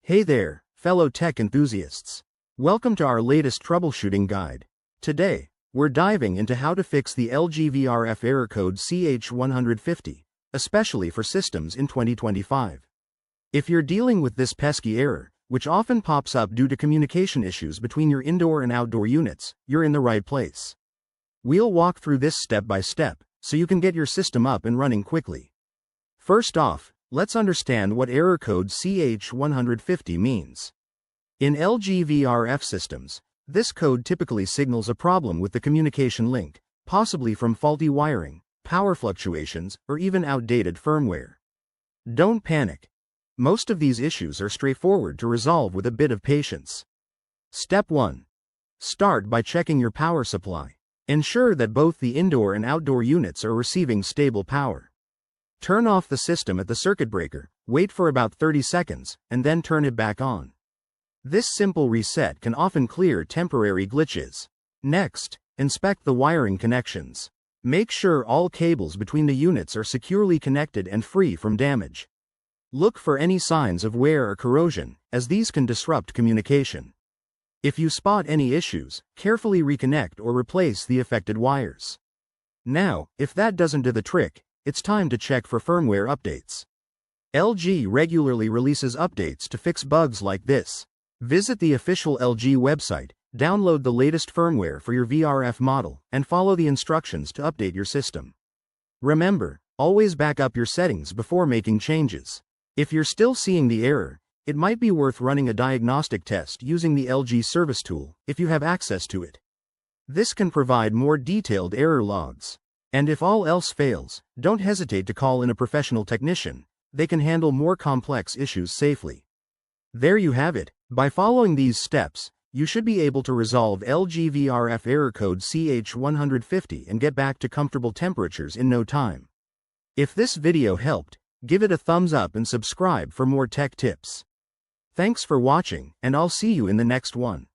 Hey there, fellow tech enthusiasts. Welcome to our latest troubleshooting guide. Today, we're diving into how to fix the LG VRF error code CH150, especially for systems in 2025. If you're dealing with this pesky error, which often pops up due to communication issues between your indoor and outdoor units, you're in the right place. We'll walk through this step by step, so you can get your system up and running quickly. First off, let's understand what error code CH150 means. In LG VRF systems, this code typically signals a problem with the communication link, possibly from faulty wiring, power fluctuations, or even outdated firmware. Don't panic. Most of these issues are straightforward to resolve with a bit of patience. Step 1. Start by checking your power supply. Ensure that both the indoor and outdoor units are receiving stable power. Turn off the system at the circuit breaker, wait for about 30 seconds, and then turn it back on. This simple reset can often clear temporary glitches. Next, inspect the wiring connections. Make sure all cables between the units are securely connected and free from damage. Look for any signs of wear or corrosion, as these can disrupt communication. If you spot any issues, carefully reconnect or replace the affected wires. Now, if that doesn't do the trick, it's time to check for firmware updates. LG regularly releases updates to fix bugs like this. Visit the official LG website, download the latest firmware for your VRF model, and follow the instructions to update your system. Remember, always back up your settings before making changes. If you're still seeing the error, it might be worth running a diagnostic test using the LG service tool, if you have access to it. This can provide more detailed error logs. And if all else fails, don't hesitate to call in a professional technician. They can handle more complex issues safely. There you have it. By following these steps, you should be able to resolve LG VRF error code CH150 and get back to comfortable temperatures in no time. If this video helped, give it a thumbs up and subscribe for more tech tips. Thanks for watching, and I'll see you in the next one.